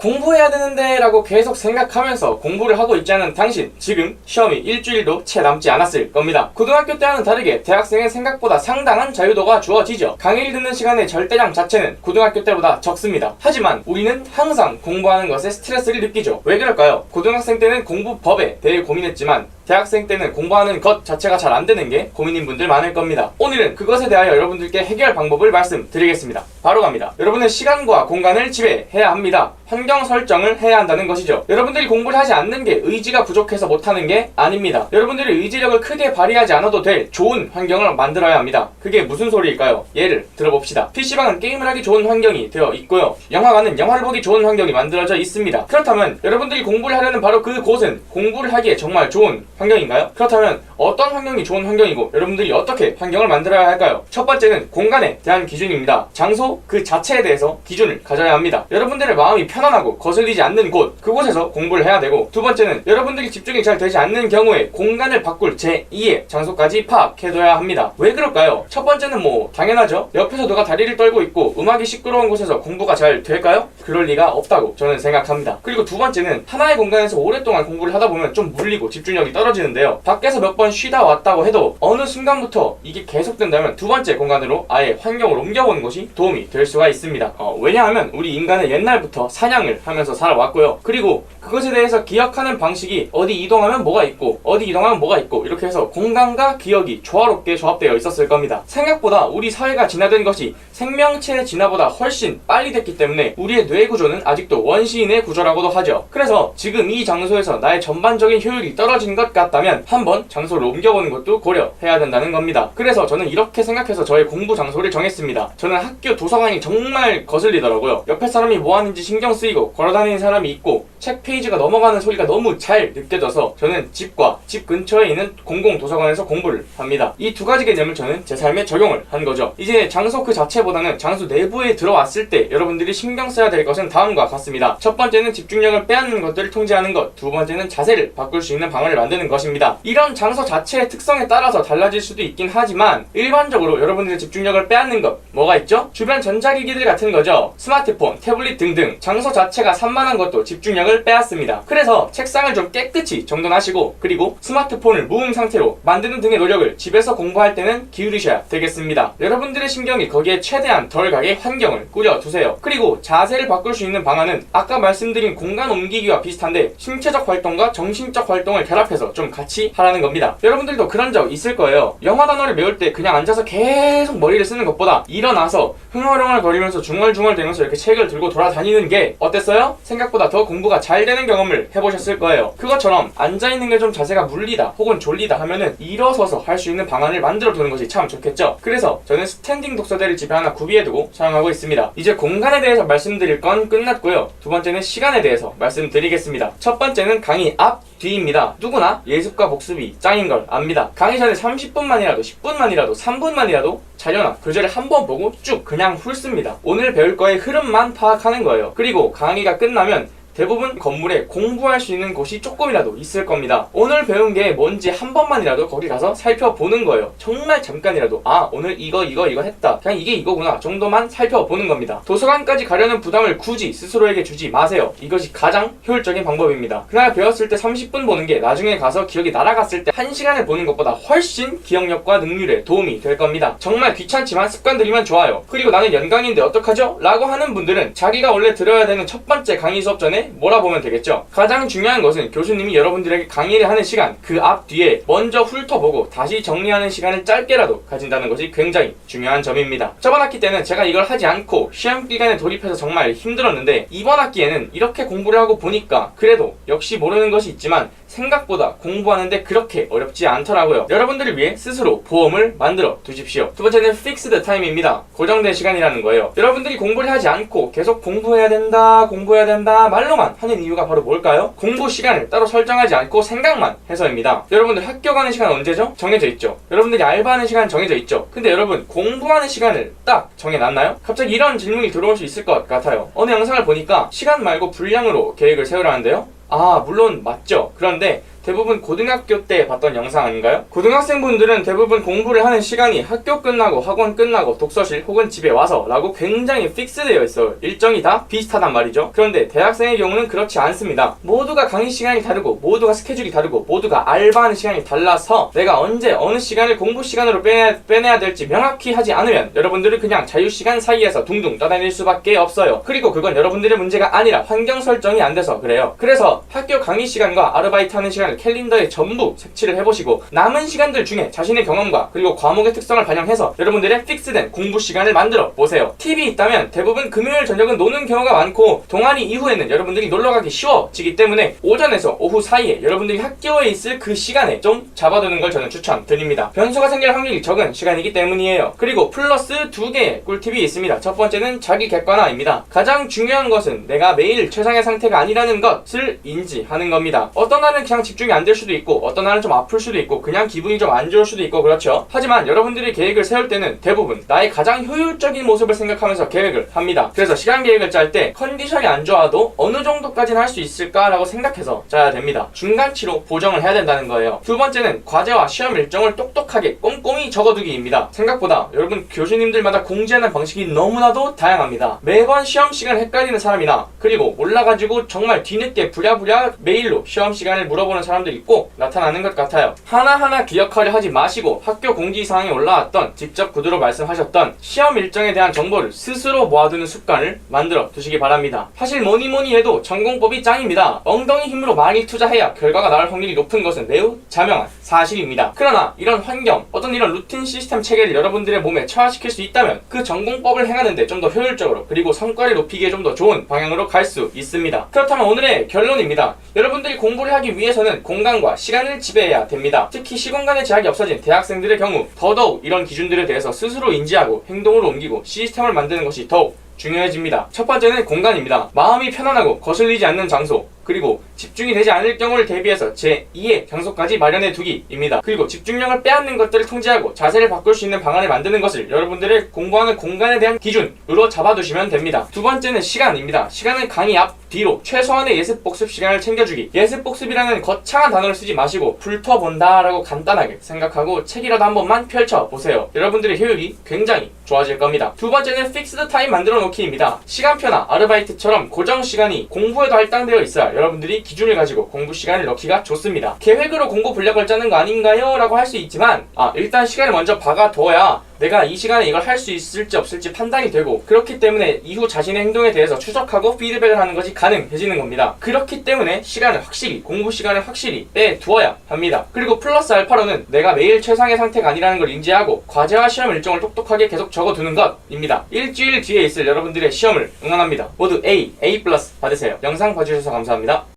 공부해야 되는데 라고 계속 생각하면서 공부를 하고 있지 않은 당신, 지금 시험이 일주일도 채 남지 않았을 겁니다. 고등학교 때와는 다르게 대학생은 생각보다 상당한 자유도가 주어지죠. 강의를 듣는 시간의 절대량 자체는 고등학교 때보다 적습니다. 하지만 우리는 항상 공부하는 것에 스트레스를 느끼죠. 왜 그럴까요? 고등학생 때는 공부법에 대해 고민했지만 대학생 때는 공부하는 것 자체가 잘 안되는 게 고민인 분들 많을 겁니다. 오늘은 그것에 대하여 여러분들께 해결 방법을 말씀드리겠습니다. 바로 갑니다. 여러분은 시간과 공간을 지배해야 합니다. 환경 설정을 해야 한다는 것이죠. 여러분들이 공부를 하지 않는 게 의지가 부족해서 못하는 게 아닙니다. 여러분들이 의지력을 크게 발휘하지 않아도 될 좋은 환경을 만들어야 합니다. 그게 무슨 소리일까요? 예를 들어봅시다. PC방은 게임을 하기 좋은 환경이 되어 있고요. 영화관은 영화를 보기 좋은 환경이 만들어져 있습니다. 그렇다면 여러분들이 공부를 하려는 바로 그곳은 공부를 하기에 정말 좋은 환경인가요? 그렇다면 어떤 환경이 좋은 환경이고 여러분들이 어떻게 환경을 만들어야 할까요? 첫 번째는 공간에 대한 기준입니다. 장소 그 자체에 대해서 기준을 가져야 합니다. 여러분들의 마음이 편안하고 거슬리지 않는 곳, 그곳에서 공부를 해야 되고, 두 번째는 여러분들이 집중이 잘 되지 않는 경우에 공간을 바꿀 제2의 장소까지 파악해둬야 합니다. 왜 그럴까요? 첫 번째는 당연하죠. 옆에서 누가 다리를 떨고 있고 음악이 시끄러운 곳에서 공부가 잘 될까요? 그럴 리가 없다고 저는 생각합니다. 그리고 두 번째는 하나의 공간에서 오랫동안 공부를 하다 보면 좀 물리고 집중력이 떨어지는데요. 밖에서 몇 번 쉬다 왔다고 해도 어느 순간부터 이게 계속된다면 두 번째 공간으로 아예 환경을 옮겨보는 것이 도움이 될 수가 있습니다. 왜냐하면 우리 인간은 옛날부터 사냥을 하면서 살아왔고요. 그리고 그것에 대해서 기억하는 방식이 어디 이동하면 뭐가 있고 어디 이동하면 뭐가 있고 이렇게 해서 공간과 기억이 조화롭게 조합되어 있었을 겁니다. 생각보다 우리 사회가 진화된 것이 생명체의 진화보다 훨씬 빨리 됐기 때문에 우리의 뇌 구조는 아직도 원시인의 구조라고도 하죠. 그래서 지금 이 장소에서 나의 전반적인 효율이 떨어진 것 같다면 한번 장소를 옮겨보는 것도 고려해야 된다는 겁니다. 그래서 저는 이렇게 생각해서 저의 공부 장소를 정했습니다. 저는 학교 도서관이 정말 거슬리더라고요. 옆에 사람이 뭐 하는지 신경 쓰이고 걸어다니는 사람이 있고 책 페이지가 넘어가는 소리가 너무 잘 느껴져서 저는 집과 집 근처에 있는 공공도서관에서 공부를 합니다. 이 두 가지 개념을 저는 제 삶에 적용을 한 거죠. 이제 장소 그 자체보다는 장소 내부에 들어왔을 때 여러분들이 신경 써야 될 것은 다음과 같습니다. 첫 번째는 집중력을 빼앗는 것들을 통제하는 것, 두 번째는 자세를 바꿀 수 있는 방안을 만드는 것입니다. 이런 장소 자체의 특성에 따라서 달라질 수도 있긴 하지만 일반적으로 여러분들의 집중력을 빼앗는 것 뭐가 있죠? 주변 전자기기들 같은 거죠. 스마트폰, 태블릿 등등 장소 자체가 산만한 것도 집중력을 빼앗습니다. 그래서 책상을 좀 깨끗이 정돈하시고 그리고 스마트폰을 무음 상태로 만드는 등의 노력을 집에서 공부할 때는 기울이셔야 되겠습니다. 여러분들의 신경이 거기에 최대한 덜 가게 환경을 꾸려두세요. 그리고 자세를 바꿀 수 있는 방안은 아까 말씀드린 공간 옮기기와 비슷한데 신체적 활동과 정신적 활동을 결합해서 좀 같이 하라는 겁니다. 여러분들도 그런 적 있을 거예요. 영어 단어를 배울 때 그냥 앉아서 계속 머리를 쓰는 것보다 일어나서 흥얼흥얼 거리면서 중얼중얼 대면서 이렇게 책을 들고 돌아다니는 게 어땠어요? 생각보다 더 공부가 잘 되는 경험을 해보셨을 거예요. 그것처럼 앉아있는 게 좀 자세가 물리다 혹은 졸리다 하면은 일어서서 할 수 있는 방안을 만들어 두는 것이 참 좋겠죠. 그래서 저는 스탠딩 독서대를 집에 하나 구비해두고 사용하고 있습니다. 이제 공간에 대해서 말씀드릴 건 끝났고요. 두 번째는 시간에 대해서 말씀드리겠습니다. 첫 번째는 강의 앞 뒤입니다. 누구나 예습과 복습이 짱인 걸 압니다. 강의 전에 30분만이라도 10분만이라도 3분만이라도 자료나 교재를 한번 보고 쭉 그냥 훑습니다. 오늘 배울 거의 흐름만 파악하는 거예요. 그리고 강의가 끝나면 대부분 건물에 공부할 수 있는 곳이 조금이라도 있을 겁니다. 오늘 배운 게 뭔지 한 번만이라도 거기 가서 살펴보는 거예요. 정말 잠깐이라도 오늘 이거 했다. 그냥 이게 이거구나 정도만 살펴보는 겁니다. 도서관까지 가려는 부담을 굳이 스스로에게 주지 마세요. 이것이 가장 효율적인 방법입니다. 그날 배웠을 때 30분 보는 게 나중에 가서 기억이 날아갔을 때 1시간을 보는 것보다 훨씬 기억력과 능률에 도움이 될 겁니다. 정말 귀찮지만 습관들이면 좋아요. 그리고 나는 연강인데 어떡하죠? 라고 하는 분들은 자기가 원래 들어야 되는 첫 번째 강의 수업 전에 몰아보면 되겠죠. 가장 중요한 것은 교수님이 여러분들에게 강의를 하는 시간 그 앞 뒤에 먼저 훑어보고 다시 정리하는 시간을 짧게라도 가진다는 것이 굉장히 중요한 점입니다. 저번 학기 때는 제가 이걸 하지 않고 시험 기간에 돌입해서 정말 힘들었는데 이번 학기에는 이렇게 공부를 하고 보니까 그래도 역시 모르는 것이 있지만 생각보다 공부하는데 그렇게 어렵지 않더라고요. 여러분들을 위해 스스로 보험을 만들어 두십시오. 두 번째는 fixed time입니다. 고정된 시간이라는 거예요. 여러분들이 공부를 하지 않고 계속 공부해야 된다 말로만 하는 이유가 바로 뭘까요? 공부 시간을 따로 설정하지 않고 생각만 해서입니다. 여러분들 학교 가는 시간 언제죠? 정해져 있죠. 여러분들이 알바하는 시간 정해져 있죠. 근데 여러분 공부하는 시간을 딱 정해놨나요? 갑자기 이런 질문이 들어올 수 있을 것 같아요. 어느 영상을 보니까 시간 말고 분량으로 계획을 세우라는데요. 물론 맞죠. 그런데 대부분 고등학교 때 봤던 영상 아닌가요? 고등학생분들은 대부분 공부를 하는 시간이 학교 끝나고 학원 끝나고 독서실 혹은 집에 와서 라고 굉장히 픽스되어 있어요. 일정이 다 비슷하단 말이죠. 그런데 대학생의 경우는 그렇지 않습니다. 모두가 강의 시간이 다르고 모두가 스케줄이 다르고 모두가 알바하는 시간이 달라서 내가 언제 어느 시간을 공부 시간으로 빼내야 될지 명확히 하지 않으면 여러분들은 그냥 자유시간 사이에서 둥둥 떠다닐 수밖에 없어요. 그리고 그건 여러분들의 문제가 아니라 환경 설정이 안 돼서 그래요. 그래서 학교 강의 시간과 아르바이트 하는 시간을 캘린더에 전부 색칠을 해보시고 남은 시간들 중에 자신의 경험과 그리고 과목의 특성을 반영해서 여러분들의 픽스된 공부 시간을 만들어 보세요. 팁이 있다면 대부분 금요일 저녁은 노는 경우가 많고 동아리 이후에는 여러분들이 놀러가기 쉬워지기 때문에 오전에서 오후 사이에 여러분들이 학교에 있을 그 시간에 좀 잡아두는 걸 저는 추천드립니다. 변수가 생길 확률이 적은 시간이기 때문이에요. 그리고 플러스 2개의 꿀팁이 있습니다. 첫 번째는 자기 객관화입니다. 가장 중요한 것은 내가 매일 최상의 상태가 아니라는 것을 인지하는 겁니다. 어떤 날은 그냥 집중이 안 될 수도 있고 어떤 날은 좀 아플 수도 있고 그냥 기분이 좀 안 좋을 수도 있고 그렇죠. 하지만 여러분들이 계획을 세울 때는 대부분 나의 가장 효율적인 모습을 생각하면서 계획을 합니다. 그래서 시간 계획을 짤 때 컨디션이 안 좋아도 어느 정도까지는 할 수 있을까라고 생각해서 짜야 됩니다. 중간치로 보정을 해야 된다는 거예요. 두 번째는 과제와 시험 일정을 똑똑하게 꼼꼼히 적어두기입니다. 생각보다 여러분 교수님들마다 공지하는 방식이 너무나도 다양합니다. 매번 시험 시간 헷갈리는 사람이나 그리고 몰라가지고 정말 뒤늦게 부랴부랴 메일로 시험 시간을 물어보는 사람들이 꼭 나타나는 것 같아요. 하나하나 기억하려 하지 마시고 학교 공지사항에 올라왔던 직접 구두로 말씀하셨던 시험 일정에 대한 정보를 스스로 모아두는 습관을 만들어 두시기 바랍니다. 사실 뭐니뭐니 해도 전공법이 짱입니다. 엉덩이 힘으로 많이 투자해야 결과가 나올 확률이 높은 것은 매우 자명한 사실입니다. 그러나 이런 환경, 어떤 이런 루틴 시스템 체계를 여러분들의 몸에 체화시킬 수 있다면 그 전공법을 행하는데 좀 더 효율적으로 그리고 성과를 높이기에 좀 더 좋은 방향으로 갈 수 있습니다. 그렇다면 오늘의 결론입니다. 여러분들이 공부를 하기 위해서는 공간과 시간을 지배해야 됩니다. 특히 시공간의 제약이 없어진 대학생들의 경우 더더욱 이런 기준들에 대해서 스스로 인지하고 행동으로 옮기고 시스템을 만드는 것이 더욱 중요해집니다. 첫 번째는 공간입니다. 마음이 편안하고 거슬리지 않는 장소, 그리고 집중이 되지 않을 경우를 대비해서 제2의 장소까지 마련해 두기입니다. 그리고 집중력을 빼앗는 것들을 통제하고 자세를 바꿀 수 있는 방안을 만드는 것을 여러분들의 공부하는 공간에 대한 기준으로 잡아두시면 됩니다. 두 번째는 시간입니다. 시간은 강의 앞, 뒤로 최소한의 예습 복습 시간을 챙겨주기. 예습 복습이라는 거창한 단어를 쓰지 마시고 훑어본다 라고 간단하게 생각하고 책이라도 한 번만 펼쳐보세요. 여러분들의 효율이 굉장히 좋아질 겁니다. 두 번째는 픽스드 타임 만들어 놓기입니다. 시간표나 아르바이트처럼 고정 시간이 공부에도 할당되어 있어야 여러분들이 기준을 가지고 공부 시간을 넣기가 좋습니다. 계획으로 공부 분량을 짜는 거 아닌가요? 라고 할 수 있지만 일단 시간을 먼저 박아둬야 내가 이 시간에 이걸 할 수 있을지 없을지 판단이 되고 그렇기 때문에 이후 자신의 행동에 대해서 추적하고 피드백을 하는 것이 가능해지는 겁니다. 그렇기 때문에 시간을 확실히 공부 시간을 확실히 빼두어야 합니다. 그리고 플러스 알파로는 내가 매일 최상의 상태가 아니라는 걸 인지하고 과제와 시험 일정을 똑똑하게 계속 적어두는 것입니다. 일주일 뒤에 있을 여러분들의 시험을 응원합니다. 모두 A+ 받으세요. 영상 봐주셔서 감사합니다.